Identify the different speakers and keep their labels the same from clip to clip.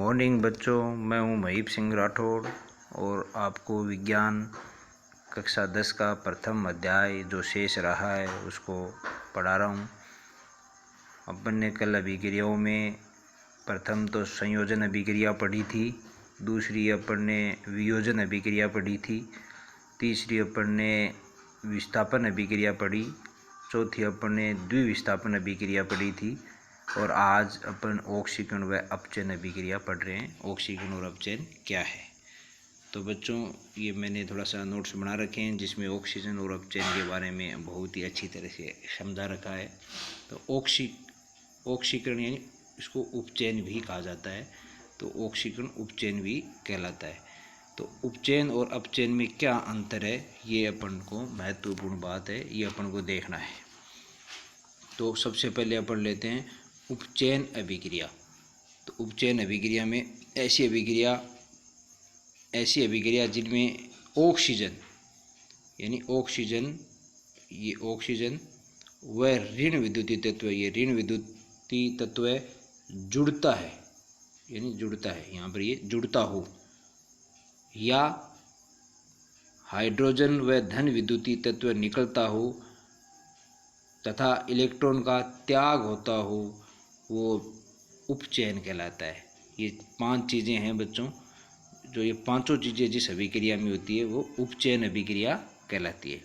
Speaker 1: Morning बच्चों, मैं हूं महीप सिंह राठौड़ और आपको विज्ञान कक्षा 10 का प्रथम अध्याय जो शेष रहा है उसको पढ़ा रहा हूं। अपन ने कल अभिक्रियाओं में प्रथम तो संयोजन अभिक्रिया पढ़ी थी, दूसरी अपन ने वियोजन अभिक्रिया पढ़ी थी, तीसरी अपन ने विस्थापन अभिक्रिया पढ़ी, चौथी अपन ने द्विविस्थापन अभिक्रिया पढ़ी थी और आज अपन ऑक्सीकरण व अपचयन अभिक्रिया पढ़ रहे हैं। ऑक्सीकरण और अपचयन क्या है? तो बच्चों, ये मैंने थोड़ा सा नोट्स बना रखे हैं जिसमें ऑक्सीजन और अपचयन के बारे में बहुत ही अच्छी तरह से समझा रखा है। तो ऑक्सीकरण यानी इसको उपचयन भी कहा जाता है, तो ऑक्सीकरण उपचयन भी कहलाता है। तो उपचयन और अपचयन में क्या अंतर है, ये अपन को महत्वपूर्ण बात है, ये अपन को देखना है। तो सबसे पहले अपन लेते हैं उपचयन अभिक्रिया। तो उपचयन अभिक्रिया में ऐसी अभिक्रिया जिनमें ऑक्सीजन यानी ये ऑक्सीजन व ऋण विद्युतीय तत्व, ये ऋण विद्युतीय तत्व जुड़ता है, यहाँ पर ये जुड़ता हो, या हाइड्रोजन व धन विद्युतीय तत्व निकलता हो तथा इलेक्ट्रॉन का त्याग होता हो, वो उपचयन कहलाता है। ये 5 चीज़ें हैं बच्चों, जो ये पांचों चीज़ें जिस अभिक्रिया में होती है वो उपचयन अभिक्रिया कहलाती है।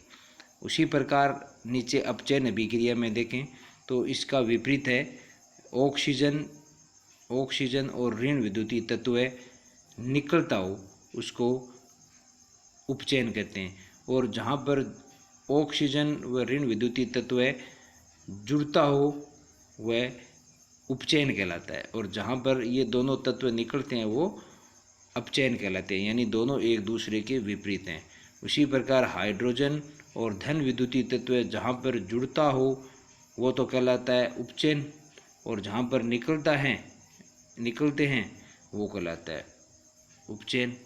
Speaker 1: उसी प्रकार नीचे अपचयन अभिक्रिया में देखें तो इसका विपरीत है। ऑक्सीजन और ऋण विद्युतीय तत्व निकलता हो उसको उपचयन कहते हैं, और जहाँ पर ऑक्सीजन व ऋण विद्युतीय तत्व जुड़ता हो वह उपचयन कहलाता है, और जहाँ पर ये दोनों तत्व निकलते हैं वो अपचयन कहलाते हैं, यानी दोनों एक दूसरे के विपरीत हैं। उसी प्रकार हाइड्रोजन और धन विद्युतीय तत्व जहाँ पर जुड़ता हो वो तो कहलाता है उपचयन, और जहाँ पर निकलते हैं वो कहलाता है उपचयन।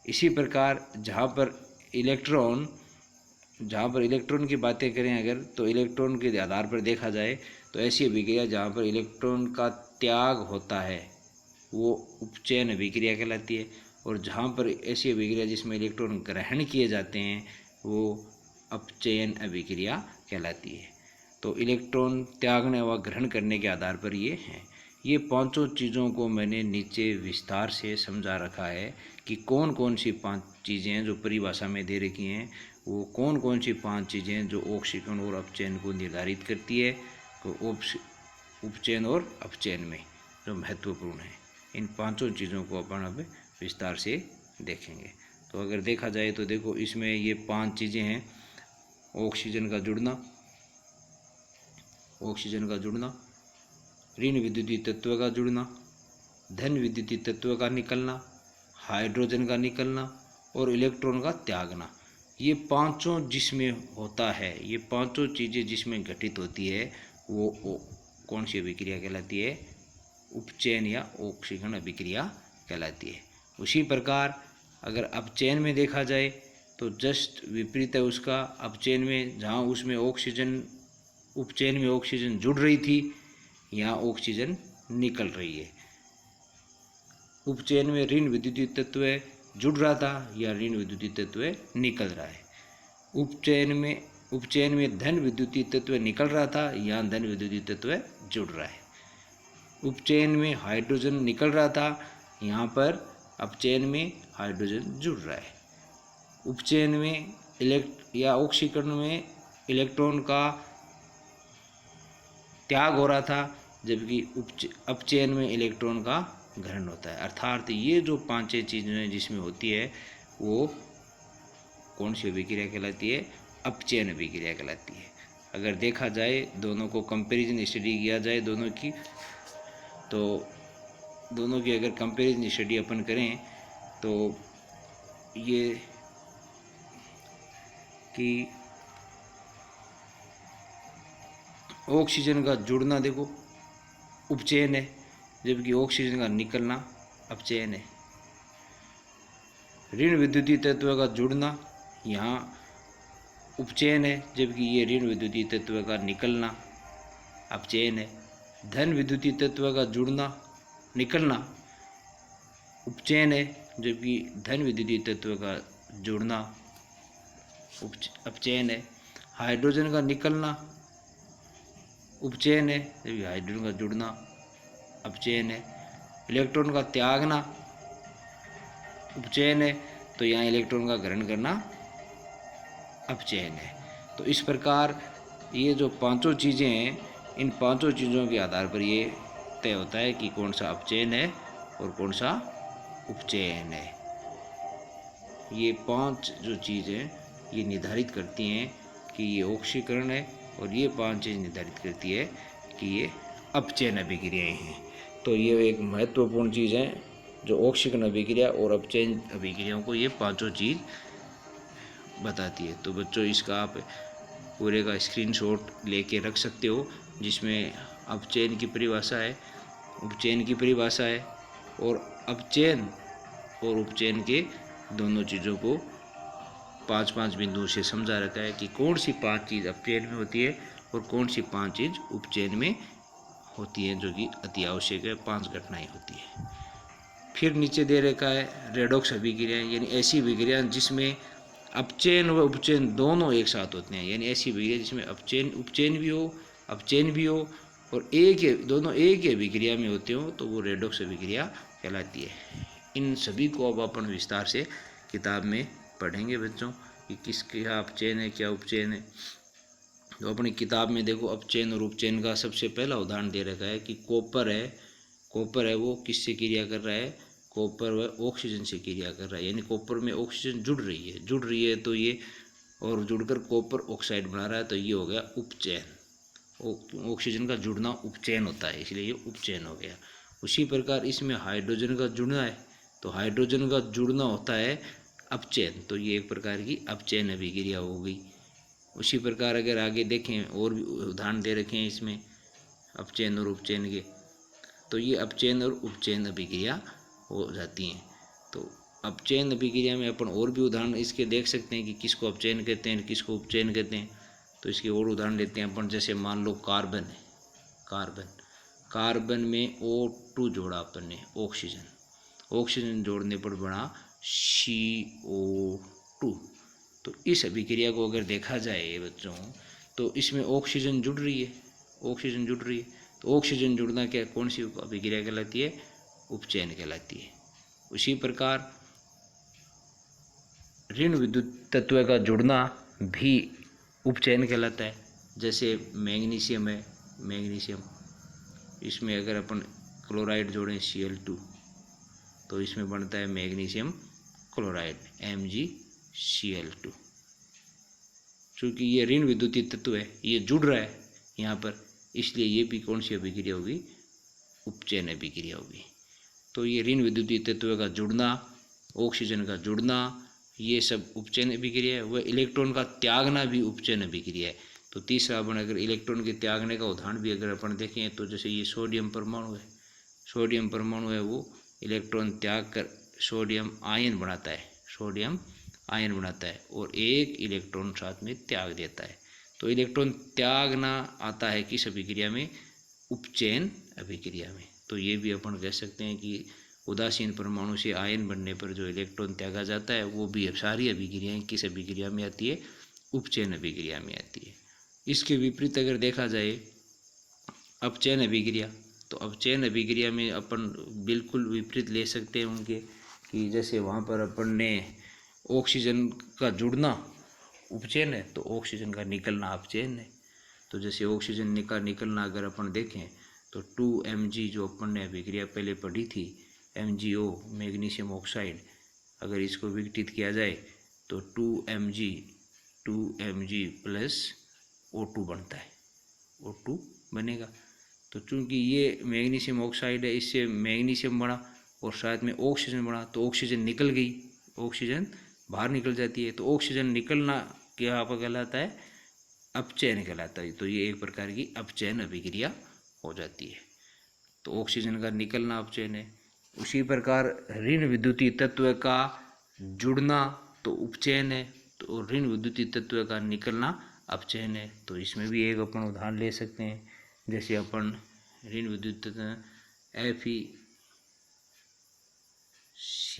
Speaker 1: इसी प्रकार जहाँ पर इलेक्ट्रॉन की बातें करें अगर, तो इलेक्ट्रॉन के आधार पर देखा जाए तो ऐसी अभिक्रिया जहाँ पर इलेक्ट्रॉन का त्याग होता है वो उपचयन अभिक्रिया कहलाती है, और जहाँ पर ऐसी अभिक्रिया जिसमें इलेक्ट्रॉन ग्रहण किए जाते हैं वो अपचयन अभिक्रिया कहलाती है। तो इलेक्ट्रॉन त्यागने व ग्रहण करने के आधार पर ये हैं। ये पांचों चीज़ों को मैंने नीचे विस्तार से समझा रखा है कि कौन कौन सी 5 चीज़ें हैं जो परिभाषा में दे रखी हैं, वो कौन कौन सी 5 चीज़ें हैं जो ऑक्सीकरण और अपचयन को निर्धारित करती है, तो उपचयन और अपचयन में जो महत्वपूर्ण है। इन पांचों चीज़ों को अपन अब विस्तार से देखेंगे। तो अगर देखा जाए तो देखो, इसमें ये 5 चीज़ें हैं। ऑक्सीजन का जुड़ना, ऋण विद्युतीय तत्व का जुड़ना, धन विद्युतीय तत्व का निकलना, हाइड्रोजन का निकलना और इलेक्ट्रॉन का त्यागना। ये पांचों जिसमें होता है, ये पांचों चीज़ें जिसमें घटित होती है वो कौन सी अभिक्रिया कहलाती है? उपचयन या ऑक्सीकरण अभिक्रिया कहलाती है। उसी प्रकार अगर अपचयन में देखा जाए तो जस्ट विपरीत है उसका। अपचयन में जहाँ उसमें उपचयन में ऑक्सीजन जुड़ रही थी, यहाँ ऑक्सीजन निकल रही है। उपचयन में ऋण विद्युतीय तत्व जुड़ रहा था, या ऋण विद्युतीय तत्व निकल रहा है। उपचयन में धन विद्युतीय तत्व निकल रहा था, यहाँ धन विद्युतीय तत्व जुड़ रहा है। उपचयन में हाइड्रोजन निकल रहा था, यहाँ पर अपचयन में हाइड्रोजन जुड़ रहा है। उपचयन में ऑक्सीकरण में इलेक्ट्रॉन का त्याग हो रहा था, जबकि अपचयन में इलेक्ट्रॉन का ग्रहण होता है। अर्थात ये जो 5 चीज़ें जिसमें होती है वो कौन सी अभिक्रिया कहलाती है? अपचयन अभिक्रिया कहलाती है। अगर देखा जाए, दोनों को कंपैरिजन स्टडी किया जाए दोनों की, तो दोनों की अगर कंपैरिजन स्टडी अपन करें तो ये कि ऑक्सीजन का जुड़ना देखो उपचयन है, जबकि ऑक्सीजन का निकलना अपचयन है। ऋण विद्युतीय तत्व का जुड़ना यहाँ उपचयन है, जबकि ये ऋण विद्युतीय तत्व का निकलना अपचयन है। धन विद्युतीय तत्व का जुड़ना निकलना उपचयन है, जबकि धन विद्युतीय तत्व का जुड़ना अपचयन है। हाइड्रोजन का निकलना उपचयन है, जबकि हाइड्रोजन का जुड़ना अपचयन है। इलेक्ट्रॉन का त्यागना उपचयन है, तो यहाँ इलेक्ट्रॉन का ग्रहण करना अपचयन है। तो इस प्रकार ये जो पांचों चीज़ें हैं, इन पांचों चीज़ों के आधार पर ये तय होता है कि कौन सा अपचयन है और कौन सा उपचयन है। ये पांच जो चीज़ें ये निर्धारित करती हैं कि ये ऑक्सीकरण है, और ये पांच चीज़ निर्धारित करती है कि ये अपचयन अभिक्रियाएँ हैं। तो ये एक महत्वपूर्ण चीज़ है जो ऑक्सीकरण अभिक्रिया और अपचयन अभिक्रियाओं को ये पांचों चीज़ बताती है। तो बच्चों इसका आप पूरे का स्क्रीनशॉट लेके रख सकते हो, जिसमें अपचयन की परिभाषा है, उपचयन की परिभाषा है, और अपचयन और उपचयन के दोनों चीज़ों को 5-5 बिंदुओं से समझा रखा है कि कौन सी 5 चीज़ अपचयन में होती है और कौन सी 5 चीज़ उपचयन में होती है, जो कि अति आवश्यक है। 5 घटनाएं होती है। फिर नीचे दे रखा है रेडॉक्स अभिक्रियाएं, यानी ऐसी अभिक्रिया जिसमें अपचयन व उपचयन दोनों एक साथ होते हैं, यानी ऐसी अभिक्रिया जिसमें उपचयन भी हो, अपचयन भी हो, और दोनों एक ही अभिक्रिया में होते हो, तो वो रेडॉक्स अभिक्रिया कहलाती है। इन सभी को अब अपन विस्तार से किताब में पढ़ेंगे बच्चों कि क्या अपचयन है, क्या उपचयन है। तो अपनी किताब में देखो अपचयन और उपचयन का सबसे पहला उदाहरण दे रखा है कि कॉपर है वो किससे क्रिया कर रहा है, कॉपर व ऑक्सीजन से क्रिया कर रहा है, यानी कॉपर में ऑक्सीजन जुड़ रही है तो ये, और जुड़कर कॉपर ऑक्साइड बना रहा है, तो ये हो गया उपचयन। ऑक्सीजन का जुड़ना उपचयन होता है, इसलिए ये उपचयन हो गया। उसी प्रकार इसमें हाइड्रोजन का जुड़ना है, तो हाइड्रोजन का जुड़ना होता है अपचयन, तो ये एक प्रकार की अपचयन अभिक्रिया हो गई। उसी प्रकार अगर आगे देखें और भी उदाहरण दे रखे हैं इसमें अपचयन और उपचयन के, तो ये अपचयन और उपचयन अभिक्रिया हो जाती हैं। तो अपचयन अभिक्रिया में अपन और भी उदाहरण इसके देख सकते हैं कि किसको अपचयन कहते हैं, किसको उपचयन कहते हैं। तो इसके और उदाहरण लेते हैं अपन, जैसे मान लो कार्बन है, कार्बन में O2 जोड़ा अपन ने, ऑक्सीजन जोड़ने पर बना CO2। तो इस अभिक्रिया को अगर देखा जाए बच्चों, तो इसमें ऑक्सीजन जुड़ रही है, तो ऑक्सीजन जुड़ना क्या, कौन सी अभिक्रिया कहलाती है, उपचयन कहलाती है। उसी प्रकार ऋण विद्युत तत्व का जुड़ना भी उपचयन कहलाता है। जैसे मैग्नीशियम है, इसमें अगर अपन क्लोराइड जोड़ें Cl2, तो इसमें बनता है मैग्नीशियम क्लोराइड MgCl2। चूँकि ये ऋण विद्युतीय तत्व है, ये जुड़ रहा है यहाँ पर, इसलिए ये भी कौन सी अभिक्रिया होगी, उपचयन अभिक्रिया होगी। तो ये ऋण विद्युतीय तत्व का जुड़ना, ऑक्सीजन का जुड़ना, ये सब उपचयन अभिक्रिया है। वह इलेक्ट्रॉन का त्यागना भी उपचयन अभिक्रिया है। तो तीसरा अपन अगर इलेक्ट्रॉन के त्यागने का उदाहरण भी अगर अपन देखें, तो जैसे ये सोडियम परमाणु है, वो इलेक्ट्रॉन त्याग कर सोडियम आयन बनाता है, और एक इलेक्ट्रॉन साथ में त्याग देता है। तो इलेक्ट्रॉन त्यागना आता है किस अभिक्रिया में, उपचयन अभिक्रिया में। तो ये भी अपन कह सकते हैं कि उदासीन परमाणु से आयन बनने पर जो इलेक्ट्रॉन त्यागा जाता है, वो भी सारी अभिक्रियाएं किस अभिक्रिया में आती है, उपचयन अभिक्रिया में आती है। इसके विपरीत अगर देखा जाए अपचयन अभिक्रिया, तो अपचयन अभिक्रिया में अपन बिल्कुल विपरीत ले सकते हैं उनके, कि जैसे वहाँ पर अपन ने ऑक्सीजन का जुड़ना उपचयन है, तो ऑक्सीजन का निकलना अपचयन है। तो जैसे ऑक्सीजन का निकलना अगर अपन देखें, तो 2Mg जो अपन ने अभिक्रिया पहले पढ़ी थी, MgO मैग्नीशियम ऑक्साइड, अगर इसको विघटित किया जाए तो 2Mg प्लस O2 बनता है, O2 बनेगा। तो चूंकि ये मैग्नीशियम ऑक्साइड है, इससे मैग्नीशियम बना और साथ में ऑक्सीजन बना, तो ऑक्सीजन निकल गई, ऑक्सीजन बाहर निकल जाती है। तो ऑक्सीजन निकलना क्या कहलाता है, अपचयन कहलाता है। तो ये एक प्रकार की अपचयन अभिक्रिया हो जाती है। तो ऑक्सीजन का निकलना अपचयन है। उसी प्रकार ऋण विद्युतीय तत्व का जुड़ना तो उपचयन है, तो ऋण विद्युतीय तत्व का निकलना अपचयन है। तो इसमें भी एक अपन उदाहरण ले सकते हैं, जैसे अपन ऋण विद्युत तत्व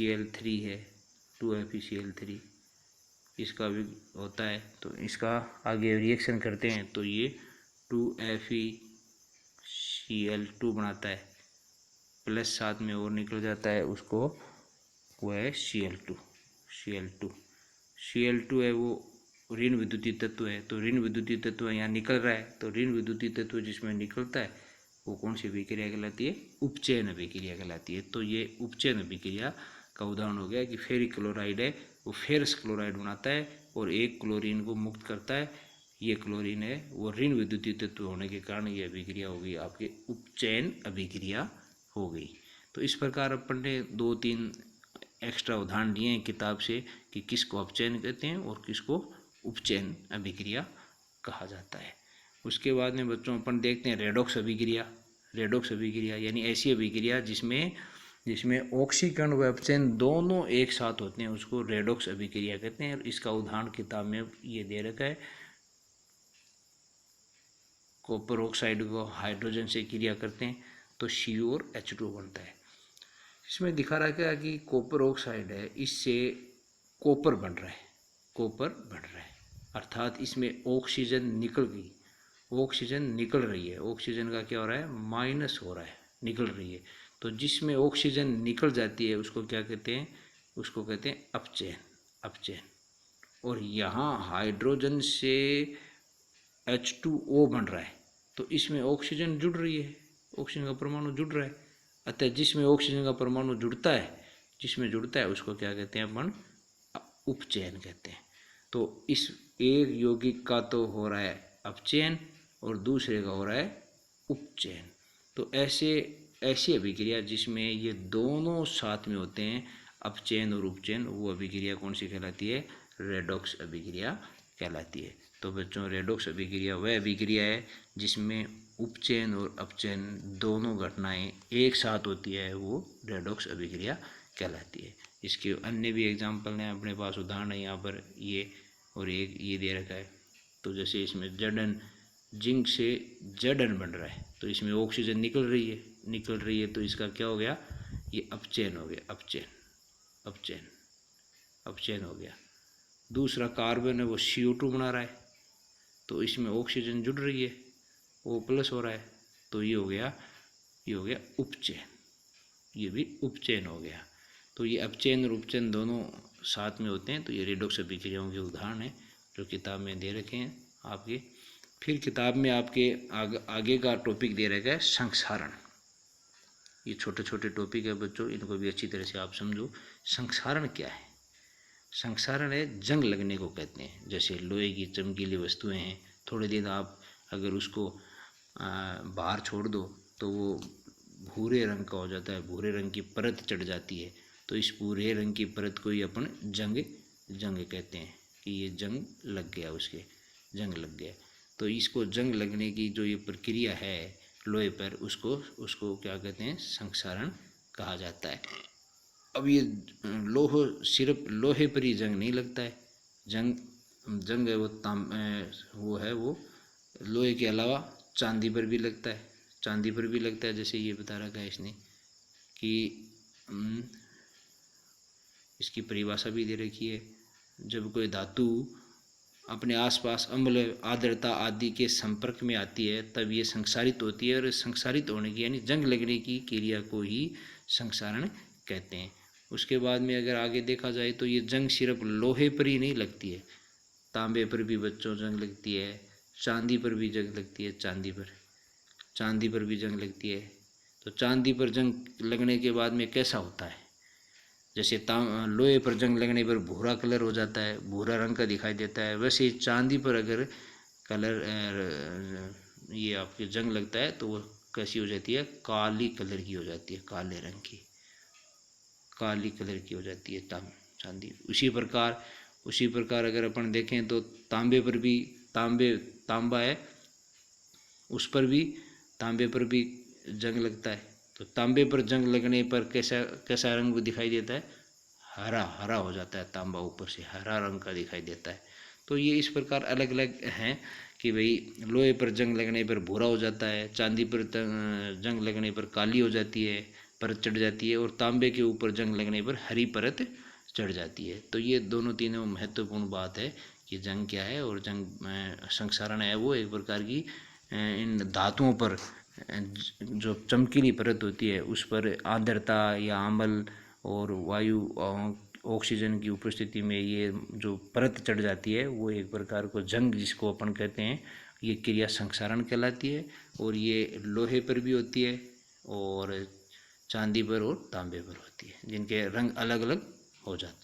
Speaker 1: Cl3 है, 2FeCl3, इसका भी होता है। तो इसका आगे रिएक्शन करते हैं तो ये 2FeCl2 बनाता है, प्लस साथ में और निकल जाता है उसको, वो है Cl2। Cl2 है वो ऋण विद्युतीय तत्व है। तो ऋण विद्युतीय तत्व यहाँ निकल रहा है, तो ऋण विद्युतीय तत्व जिसमें निकलता है वो कौन सी अभिक्रिया कहलाती है? उपचयन अभिक्रिया कहलाती है। तो ये उपचयन अभिक्रिया का उदाहरण हो गया कि फेरिक क्लोराइड है वो फेरस क्लोराइड बनाता है और एक क्लोरीन को मुक्त करता है। ये क्लोरीन है वो ऋण विद्युतीय तत्व होने के कारण ये अभिक्रिया हो गई, आपके उपचयन अभिक्रिया हो गई। तो इस प्रकार अपन ने 2-3 एक्स्ट्रा उदाहरण दिए हैं किताब से कि किसको अपचयन कहते हैं और किसको उपचयन अभिक्रिया कहा जाता है। उसके बाद में बच्चों अपन देखते हैं रेडॉक्स अभिक्रिया। रेडॉक्स अभिक्रिया यानी ऐसी अभिक्रिया जिसमें ऑक्सीकरण व अपचयन दोनों एक साथ होते हैं, उसको रेडॉक्स अभिक्रिया कहते हैं। और इसका उदाहरण किताब में ये दे रखा है, कॉपर ऑक्साइड को हाइड्रोजन से क्रिया करते हैं तो CO और H2 बनता है। इसमें दिखा रखा है कि कॉपर ऑक्साइड है, इससे कॉपर बन रहा है, अर्थात इसमें ऑक्सीजन निकल गई, ऑक्सीजन निकल रही है। ऑक्सीजन का क्या हो रहा है? माइनस हो रहा है, निकल रही है। तो जिसमें ऑक्सीजन निकल जाती है उसको क्या कहते हैं? उसको कहते हैं अपचयन। और यहाँ हाइड्रोजन से H2O बन रहा है, तो इसमें ऑक्सीजन जुड़ रही है, ऑक्सीजन का परमाणु जुड़ रहा है। अतः जिसमें ऑक्सीजन का परमाणु जुड़ता है उसको क्या कहते हैं? अपन उपचयन कहते हैं। तो इस एक यौगिक का तो हो रहा है अपचयन और दूसरे का हो रहा है उपचयन। तो ऐसी अभिक्रिया जिसमें ये दोनों साथ में होते हैं, अपचयन और उपचयन, वो अभिक्रिया कौन सी कहलाती है? रेडॉक्स अभिक्रिया कहलाती है। तो बच्चों रेडॉक्स अभिक्रिया वह अभिक्रिया है जिसमें उपचयन और अपचयन दोनों घटनाएं एक साथ होती है, वो रेडॉक्स अभिक्रिया कहलाती है। इसके अन्य भी एग्जाम्पल हैं अपने पास, उदाहरण है यहाँ पर ये और एक ये दे रखा है। तो जैसे इसमें Zn, जिंक से Zn बन रहा है, तो इसमें ऑक्सीजन निकल रही है तो इसका क्या हो गया? ये अपचयन हो गया, अपचयन हो गया। दूसरा कार्बन है वो CO2 बना रहा है, तो इसमें ऑक्सीजन जुड़ रही है, O+ हो रहा है, तो ये हो गया उपचयन, ये भी उपचयन हो गया। तो ये अपचयन और उपचयन दोनों साथ में होते हैं। तो ये रेडॉक्स अभिक्रियाओं के उदाहरण हैं जो किताब में दे रखे हैं आपके। फिर किताब में आपके आगे का टॉपिक दे रखा है संक्षारण। ये छोटे छोटे टॉपिक है बच्चों, इनको भी अच्छी तरह से आप समझो। संक्षारण क्या है? संक्षारण है जंग लगने को कहते हैं। जैसे लोहे की चमकीली वस्तुएं हैं, थोड़े दिन आप अगर उसको बाहर छोड़ दो तो वो भूरे रंग का हो जाता है, भूरे रंग की परत चढ़ जाती है। तो इस भूरे रंग की परत को ही अपन जंग कहते हैं कि ये जंग लग गया। तो इसको जंग लगने की जो ये प्रक्रिया है लोहे पर, उसको क्या कहते हैं? संक्षारण कहा जाता है। अब ये सिर्फ लोहे पर ही जंग नहीं लगता है, जंग है वो लोहे के अलावा चांदी पर भी लगता है। जैसे ये बता रखा है इसने कि इसकी परिभाषा भी दे रखी है। जब कोई धातु अपने आसपास अम्ल, आर्द्रता आदि के संपर्क में आती है तब ये संक्षारित होती है, और संक्षारित होने की यानी जंग लगने की क्रिया को ही संक्षारण कहते हैं। उसके बाद में अगर आगे देखा जाए तो ये जंग सिर्फ लोहे पर ही नहीं लगती है, तांबे पर भी बच्चों जंग लगती है, चांदी पर भी जंग लगती है, चांदी पर भी जंग लगती है। तो चांदी पर जंग लगने के बाद में कैसा होता है? जैसे लोहे पर जंग लगने पर भूरा कलर हो जाता है, भूरा रंग का दिखाई देता है, वैसे चांदी पर अगर कलर ये आपके जंग लगता है तो वो कैसी हो जाती है? काली कलर की हो जाती है, काले रंग की, काली कलर की हो जाती है चांदी। उसी प्रकार अगर अपन देखें तो तांबे पर भी तांबा है, उस पर भी तांबे पर भी जंग लगता है। तो तांबे पर जंग लगने पर कैसा रंग दिखाई देता है? हरा हो जाता है, तांबा ऊपर से हरा रंग का दिखाई देता है। तो ये इस प्रकार अलग अलग हैं कि भाई लोहे पर जंग लगने पर भूरा हो जाता है, चांदी पर जंग लगने पर काली हो जाती है, परत चढ़ जाती है, और तांबे के ऊपर जंग लगने पर हरी परत चढ़ जाती है। तो ये दोनों तीनों महत्वपूर्ण बात है कि जंग क्या है, और जंग संक्षारण है वो एक प्रकार की इन धातुओं पर जो चमकीली परत होती है उस पर आर्द्रता या अम्ल और वायु ऑक्सीजन की उपस्थिति में ये जो परत चढ़ जाती है वो एक प्रकार को जंग जिसको अपन कहते हैं, ये क्रिया संक्षारण कहलाती है। और ये लोहे पर भी होती है और चांदी पर और तांबे पर होती है, जिनके रंग अलग अलग हो जाते हैं।